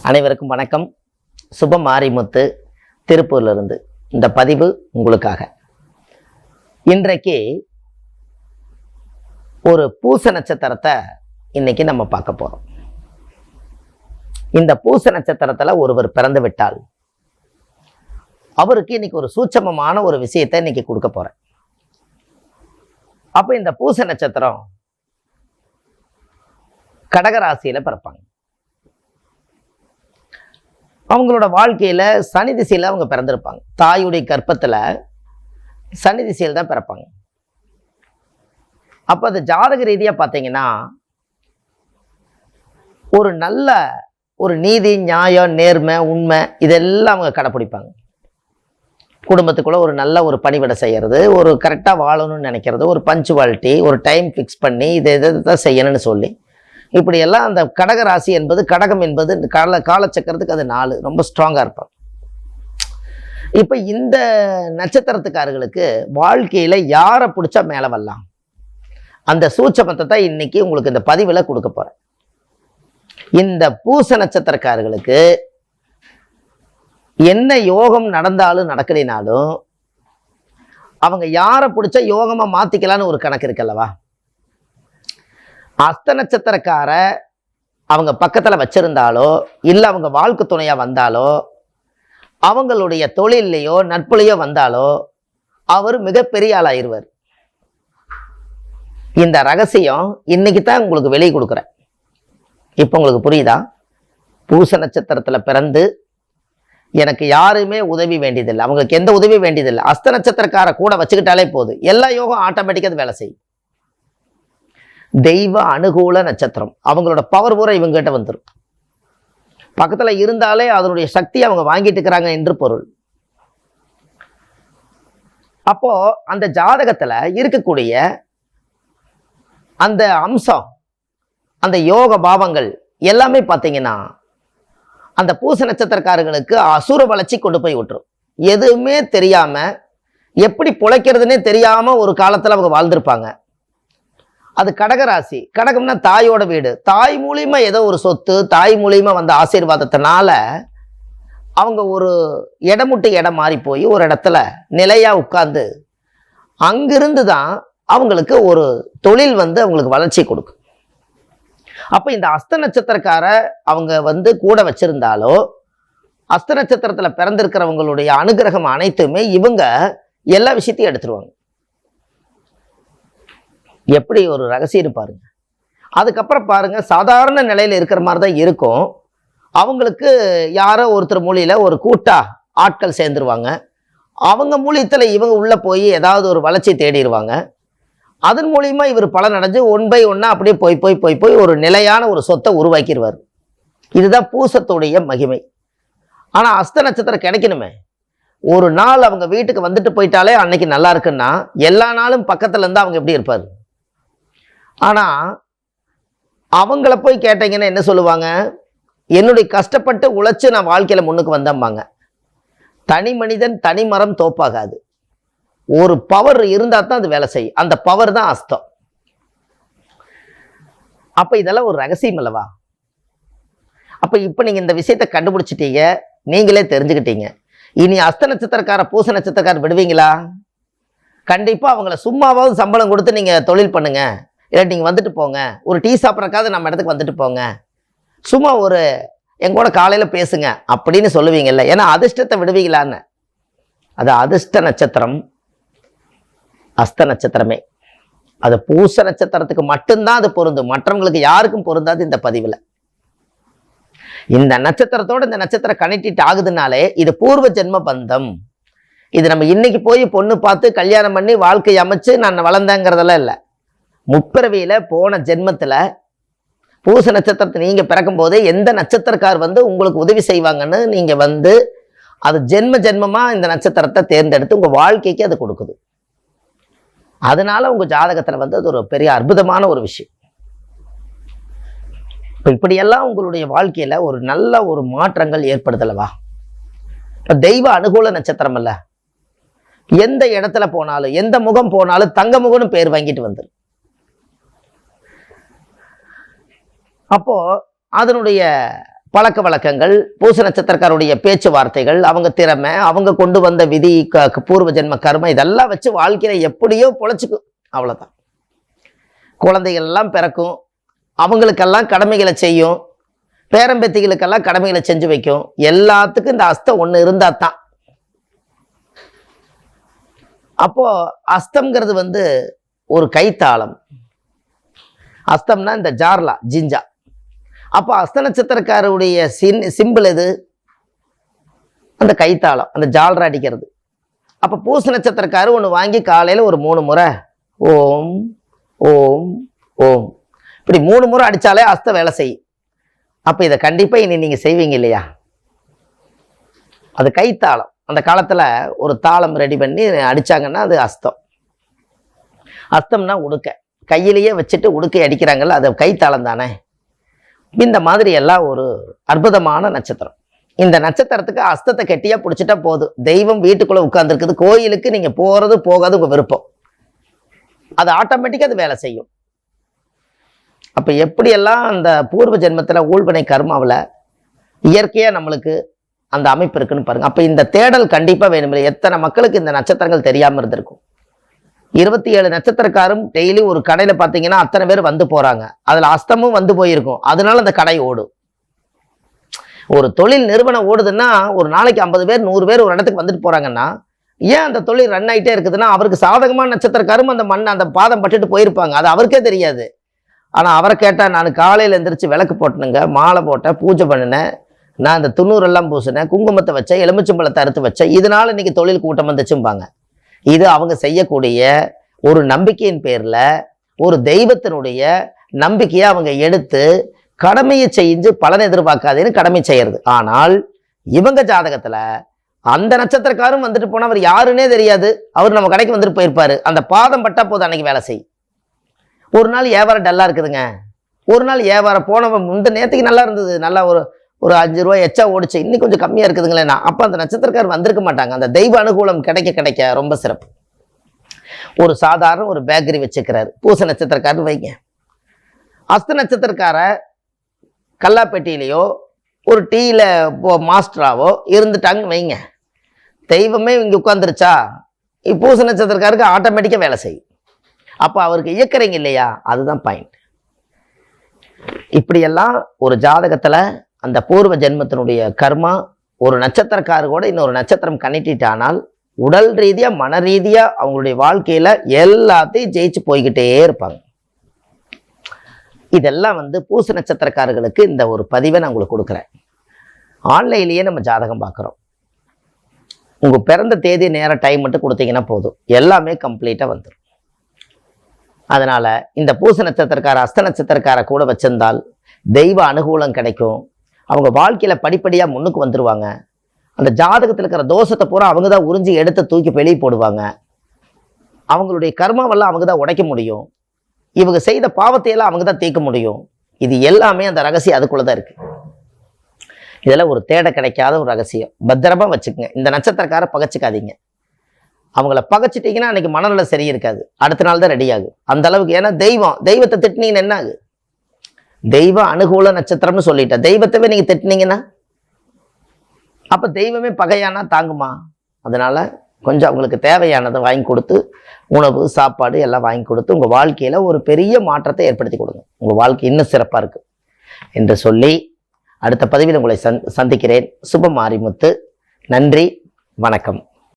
அனைவருக்கும் வணக்கம். சுப மாரிமுத்து திருப்பூர்லேருந்து இந்த பதிவு உங்களுக்காக. இன்றைக்கு ஒரு பூச நட்சத்திரத்தை இன்னைக்கு நம்ம பார்க்க போறோம். இந்த பூச நட்சத்திரத்தில் ஒருவர் பிறந்து விட்டால் அவருக்கு இன்னைக்கு ஒரு சூட்சமமான ஒரு விஷயத்தை இன்னைக்கு கொடுக்க போறேன். அப்ப இந்த பூச நட்சத்திரம் கடகராசியில பிறப்பாங்க. அவங்களோட வாழ்க்கையில சனி திசையில அவங்க பிறந்திருப்பாங்க. தாயுடைய கர்ப்பத்துல சனி திசையில் தான் பிறப்பாங்க. அப்ப அது ஜாதக ரீதியா பார்த்தீங்கன்னா ஒரு நல்ல ஒரு நீதி, நியாயம், நேர்மை, உண்மை இதெல்லாம் அவங்க கடைப்பிடிப்பாங்க. குடும்பத்துக்குள்ள ஒரு நல்ல ஒரு பணிவிடை செய்யறது, ஒரு கரெக்டாக வாழணும்னு நினைக்கிறது, ஒரு பஞ்சுவாலிட்டி, ஒரு டைம் ஃபிக்ஸ் பண்ணி இதை தான் செய்யணும்னு சொல்லி இப்படியெல்லாம் அந்த கடக ராசி என்பது, கடகம் என்பது காலச்சக்கரத்துக்கு அது 4 ரொம்ப ஸ்ட்ராங்காக இருப்பாங்க. இப்போ இந்த நட்சத்திரத்துக்காரர்களுக்கு வாழ்க்கையில் யாரை பிடிச்சா மேலே வரலாம், அந்த சூட்சமத்தை தான் இன்னைக்கு உங்களுக்கு இந்த பதிவில் கொடுக்க போகிறேன். இந்த பூச நட்சத்திரக்காரர்களுக்கு என்ன யோகம் நடந்தாலும் நடக்கலைனாலும் அவங்க யாரை பிடிச்சா யோகமாக மாற்றிக்கலான்னு ஒரு கணக்கு இருக்குல்லவா. அஸ்த நட்சத்திரக்கார அவங்க பக்கத்தில் வச்சிருந்தாலோ இல்லை அவங்க வாழ்க்கை துணையாக வந்தாலோ அவங்களுடைய தொழிலையோ நட்புலையோ வந்தாலோ அவர் மிகப்பெரிய ஆளாயிருவார். இந்த ரகசியம் இன்னைக்கு தான் உங்களுக்கு வெளியே கொடுக்குறேன். இப்போ உங்களுக்கு புரியுதா? பூச நட்சத்திரத்தில் பிறந்து எனக்கு யாருமே உதவி வேண்டியதில்லை, அவங்களுக்கு எந்த உதவி வேண்டியதில்லை, அஸ்த நட்சத்திரக்கார கூட வச்சுக்கிட்டாலே போதும், எல்லா யோகம் ஆட்டோமேட்டிக்காக வேலை செய்யும். தெய்வ அனுகூல நட்சத்திரம், அவங்களோட பவர் பூரா இவங்ககிட்ட வந்துடும். பக்கத்தில் இருந்தாலே அதனுடைய சக்தி அவங்க வாங்கிட்டு இருக்கிறாங்க என்று பொருள். அப்போ அந்த ஜாதகத்தில் இருக்கக்கூடிய அந்த அம்சம், அந்த யோக பாவங்கள் எல்லாமே பார்த்தீங்கன்னா அந்த பூச நட்சத்திரக்காரர்களுக்கு அசுர வளர்ச்சி கொண்டு போய் விட்டுரும். எதுவுமே தெரியாம எப்படி பிழைக்கிறதுனே தெரியாம ஒரு காலத்தில் அவங்க வாழ்ந்திருப்பாங்க. அது கடகராசி. கடகம்னா தாயோட வீடு. தாய் மூலியமா ஏதோ ஒரு சொத்து, தாய் மூலியமா வந்த ஆசீர்வாதத்தினால அவங்க ஒரு இடமுட்டு இடம் மாறி போய் ஒரு இடத்துல நிலையா உட்கார்ந்து அங்கிருந்து தான் அவங்களுக்கு ஒரு தொழில் அவங்களுக்கு வளர்ச்சி கொடுக்கும். அப்ப இந்த அஸ்த நட்சத்திரக்கார அவங்க கூட வச்சிருந்தாலோ அஸ்த நட்சத்திரத்துல பிறந்திருக்கிறவங்களுடைய அனுகிரகம் அனைத்துமே இவங்க எல்லா விஷயத்தையும் எடுத்துருவாங்க. எப்படி ஒரு ரகசியம் பாருங்க. அதுக்கப்புறம் பாருங்க, சாதாரண நிலையில இருக்கிற மாதிரி தான் இருக்கும். அவங்களுக்கு யாரோ ஒருத்தர் மூலியில ஒரு கூட்டா ஆட்கள் சேர்ந்துருவாங்க. அவங்க மூலியத்துல இவங்க உள்ள போய் ஏதாவது ஒரு வளர்ச்சி தேடிடுவாங்க. அதன் மூலியமா இவர் பலன் அடைஞ்சு 1 by 1 அப்படியே போய் ஒரு நிலையான ஒரு சொத்தை உருவாக்கிடுவார். இதுதான் பூசத்துடைய மகிமை. ஆனா அஸ்த நட்சத்திரம் கிடைக்கணுமே. ஒரு நாள் அவங்க வீட்டுக்கு வந்துட்டு போயிட்டாலே அன்னைக்கு நல்லா இருக்குன்னா எல்லா நாளும் பக்கத்துல இருந்து அவங்க எப்படி இருப்பாரு. ஆனா அவங்கள போய் கேட்டீங்கன்னா என்ன சொல்லுவாங்க? என்னுடைய கஷ்டப்பட்டு உழைச்சு நான் வாழ்க்கையில முன்னுக்கு வந்தம்பாங்க. தனி மனிதன் தனி மரம் தோப்பாகாது. ஒரு பவர் இருந்தா தான் அது வேலை செய்யும். அந்த பவர் தான் அஸ்தம். அப்ப இதெல்லாம் ஒரு ரகசியம் அல்லவா. அப்ப இப்ப நீங்க இந்த விஷயத்தை கண்டுபிடிச்சிட்டீங்க, நீங்களே தெரிஞ்சுக்கிட்டீங்க. இனி அஸ்த நட்சத்திரக்கார பூச நட்சத்திரக்கார விடுவீங்களா? கண்டிப்பா அவங்கள சும்மாவாவது சம்பளம் கொடுத்து நீங்க தொழில் பண்ணுங்க, இல்லை நீங்க வந்துட்டு போங்க, ஒரு டீ சாப்பிட்றக்காவது நம்ம இடத்துக்கு வந்துட்டு போங்க, சும்மா ஒரு எங்கூட காலையில பேசுங்க அப்படின்னு சொல்லுவீங்கல்ல. ஏன்னா அதிர்ஷ்டத்தை விடுவீங்களான்னு. அது அதிர்ஷ்ட நட்சத்திரம் அஸ்த நட்சத்திரமே. அது பூச நட்சத்திரத்துக்கு மட்டும்தான் அது பொருந்தும், மற்றவங்களுக்கு யாருக்கும் பொருந்தாது. இந்த பதிவில் இந்த நட்சத்திரத்தோட இந்த நட்சத்திரம் கனெக்டிட் ஆகுதுனாலே இது பூர்வ ஜென்ம பந்தம். இது நம்ம இன்னைக்கு போய் பொண்ணு பார்த்து கல்யாணம் பண்ணி வாழ்க்கை அமைச்சு நான் வளர்ந்தேங்கிறதெல்லாம் இல்லை. முப்பிறவியில போன ஜென்மத்துல பூச நட்சத்திரத்தை நீங்க பிறக்கும் போதே எந்த நட்சத்திரக்கார் உங்களுக்கு உதவி செய்வாங்கன்னு நீங்க அது ஜென்மமா இந்த நட்சத்திரத்தை தேர்ந்தெடுத்து உங்க வாழ்க்கைக்கு அது கொடுக்குது. அதனால உங்க ஜாதகத்துல அது ஒரு பெரிய அற்புதமான ஒரு விஷயம். இப்படியெல்லாம் உங்களுடைய வாழ்க்கையில ஒரு நல்ல ஒரு மாற்றங்கள் ஏற்படுத்தலவா. தெய்வ அனுகூல நட்சத்திரம் அல்ல. எந்த இடத்துல போனாலும் எந்த முகம் போனாலும் தங்க முகம்னு பேர் வாங்கிட்டு வந்துடும். அப்போ அதனுடைய பழக்க வழக்கங்கள், பூச நட்சத்திரக்காருடைய பேச்சுவார்த்தைகள், அவங்க திறமை, அவங்க கொண்டு வந்த விதி, பூர்வ ஜென்ம கர்மம், இதெல்லாம் வச்சு வாழ்க்கையில எப்படியோ பொழைச்சிக்கும். அவ்வளவுதான். குழந்தைகள் எல்லாம் பிறக்கும், அவங்களுக்கெல்லாம் கடமைகளை செய்யும், பேரம்பேத்திகளுக்கெல்லாம் கடமைகளை செஞ்சு வைக்கும். எல்லாத்துக்கும் இந்த அஸ்தம் ஒண்ணு இருந்தா தான். அப்போ அஸ்தம்ங்கிறது ஒரு கைத்தாளம். அஸ்தம்னா இந்த ஜார்லா, ஜிஞ்சா. அப்போ அஸ்த நட்சத்திரக்காரருடைய சிம்பிள் எது? அந்த கைத்தாளம், அந்த ஜால்ரா அடிக்கிறது. அப்போ பூச நட்சத்திரக்காரர் ஒன்று வாங்கி காலையில் ஒரு 3 முறை ஓம் ஓம் ஓம் இப்படி 3 முறை அடித்தாலே அஸ்த வேலை செய்யும். அப்போ இதை கண்டிப்பாக இனி நீங்கள் செய்வீங்க இல்லையா? அது கைத்தாளம். அந்த காலத்தில் ஒரு தாளம் ரெடி பண்ணி அடித்தாங்கன்னா அது அஸ்தம். அஸ்தம்னா உடுக்க, கையிலேயே வச்சுட்டு உடுக்கை அடிக்கிறாங்கல்ல, அது கைத்தாளம் தானே. இந்த மாதிரி எல்லாம் ஒரு அற்புதமான நட்சத்திரம். இந்த நட்சத்திரத்துக்கு அஸ்தத்தை கெட்டியா பிடிச்சிட்டா போதும். தெய்வம் வீட்டுக்குள்ள உட்கார்ந்துருக்குது. கோயிலுக்கு நீங்க போறது போகாது உங்க விருப்பம். அது ஆட்டோமேட்டிக்கா அது வேலை செய்யும். அப்ப எப்படியெல்லாம் அந்த பூர்வ ஜென்மத்துல ஊழ்வினை கர்மாவில் இயற்கையா நம்மளுக்கு அந்த அமைப்பு இருக்குன்னு பாருங்க. அப்ப இந்த தேடல் கண்டிப்பா வேணும். எத்தனை மக்களுக்கு இந்த நட்சத்திரங்கள் தெரியாம இருந்திருக்கும். 27 நட்சத்திரக்காரும் டெய்லி ஒரு கடையில பாத்தீங்கன்னா அத்தனை பேர் வந்து போறாங்க. அதுல அஸ்தமும் வந்து போயிருக்கும். அதனால அந்த கடை ஓடும். ஒரு தொழில் நிறுவனம் ஓடுதுன்னா ஒரு நாளைக்கு 50 பேர் 100 பேர் ஒரு இடத்துக்கு வந்துட்டு போறாங்கன்னா ஏன் அந்த தொழில் ரன் ஆகிட்டே இருக்குதுன்னா அவருக்கு சாதகமான நட்சத்திரக்காரும் அந்த பாதம் பட்டுட்டு போயிருப்பாங்க. அது அவருக்கே தெரியாது. ஆனா அவரை கேட்டா, நான் காலையில எந்திரிச்சு விளக்கு போட்டனுங்க, மாலை போட்டேன், பூஜை பண்ணினேன், நான் இந்த துண்ணூரெல்லாம் பூசினேன், குங்குமத்தை வச்சேன், எலுமிச்சம்பழத்தை அறுத்து வச்சேன், இதனால இன்னைக்கு தொழில் கூட்டம் வந்துச்சும்பாங்க. இது அவங்க செய்யக்கூடிய ஒரு நம்பிக்கையின் பேர்ல ஒரு தெய்வத்தினுடைய நம்பிக்கையை அவங்க எடுத்து கடமையை செஞ்சு பலன் எதிர்பார்க்காதேன்னு கடமை செய்யறது. ஆனால் இவங்க ஜாதகத்துல அந்த நட்சத்திரக்காரும் வந்துட்டு போனா அவர் யாருன்னே தெரியாது. அவர் நம்ம கடைக்கு வந்துட்டு போயிருப்பாரு. அந்த பாதம் பட்டா போதும் அன்னைக்கு வேலை செய். ஒரு நாள் வியாபாரம் டல்லா இருக்குதுங்க. ஒரு நாள் வியாபாரம் போனவன் இந்த நேரத்துக்கு நல்லா இருந்தது, நல்லா ஒரு 5 ரூபாய் எச்சா ஓடிச்சு, இன்னும் கொஞ்சம் கம்மியா இருக்குதுங்களேண்ணா, அப்ப அந்த நட்சத்திரக்காரர் வந்திருக்க மாட்டாங்க. அந்த தெய்வ அனுகூலம் கிடைக்க ரொம்ப சிறப்பு. ஒரு சாதாரண ஒரு பேக்கரி வச்சுக்கிறாரு, பூச நட்சத்திரக்காரர் வைங்க. அஸ்த நட்சத்திரக்கார கல்லாப்பேட்டியிலையோ ஒரு டீல மாஸ்டராவோ இருந்துட்டாங்கன்னு வைங்க, தெய்வமே இங்க உட்காந்துருச்சா, பூச நட்சத்திரக்காருக்கு ஆட்டோமேட்டிக்கா வேலை செய்யும். அப்ப அவருக்கு இயக்குறீங்க இல்லையா, அதுதான் பாயிண்ட். இப்படியெல்லாம் ஒரு ஜாதகத்துல அந்த பூர்வ ஜென்மத்தினுடைய கர்மா ஒரு நட்சத்திரக்காரரோட இன்னொரு நட்சத்திரம் கணிட்டிட்டானால் உடல் ரீதியா மன ரீதியா அவங்களுடைய வாழ்க்கையில எல்லாத்தையும் ஜெயிச்சு போய்கிட்டே இருப்பாங்க. இதெல்லாம் பூச நட்சத்திரக்காரர்களுக்கு இந்த ஒரு பதிவை நான் உங்களுக்கு கொடுக்குறேன். ஆன்லைன்லயே நம்ம ஜாதகம் பார்க்குறோம். உங்க பிறந்த தேதி நேரம் டைம் மட்டும் கொடுத்தீங்கன்னா போதும், எல்லாமே கம்ப்ளீட்டா வந்துடும். அதனால இந்த பூச நட்சத்திரக்கார அஸ்த நட்சத்திரக்கார கூட வச்சிருந்தால் தெய்வ அனுகூலம் கிடைக்கும். அவங்க வாழ்க்கையில படிப்படியா முன்னுக்கு வந்துருவாங்க. அந்த ஜாதகத்தில் இருக்கிற தோஷத்தை பூரா அவங்க தான் உறிஞ்சி எடுத்து தூக்கி வெளியே போடுவாங்க. அவங்களுடைய கர்மாவெல்லாம் அவங்க தான் உடைக்க முடியும். இவங்க செய்த பாவத்தையெல்லாம் அவங்க தான் தீர்க்க முடியும். இது எல்லாமே அந்த ரகசியம் அதுக்குள்ளதான் இருக்கு. இதெல்லாம் ஒரு தேட கிடைக்காத ஒரு ரகசியம். பத்திரமா வச்சுக்கோங்க. இந்த நட்சத்திரக்கார பகைச்சிக்காதீங்க. அவங்கள பகைச்சிட்டீங்கன்னா அன்னைக்கு மனநல சரி இருக்காது, அடுத்த நாள் தான் ரெடி ஆகும் அந்த அளவுக்கு. ஏன்னா தெய்வத்தை திட்டினீங்கன்னு என்ன ஆகு? தெய்வ அனுகூல நட்சத்திரம்னு சொல்லிட்ட தெய்வத்தவே நீங்க திட்டினீங்கன்னா அப்ப தெய்வமே பகையானா தாங்குமா? அதனால கொஞ்சம் அவங்களுக்கு தேவையானதை வாங்கி கொடுத்து, உணவு சாப்பாடு எல்லாம் வாங்கி கொடுத்து உங்க வாழ்க்கையில ஒரு பெரிய மாற்றத்தை ஏற்படுத்தி கொடுங்க. உங்க வாழ்க்கை இன்னும் சிறப்பா இருக்கு என்று சொல்லி அடுத்த பதிவில் உங்களை சந்திக்கிறேன். சுப மாரிமுத்து. நன்றி, வணக்கம்.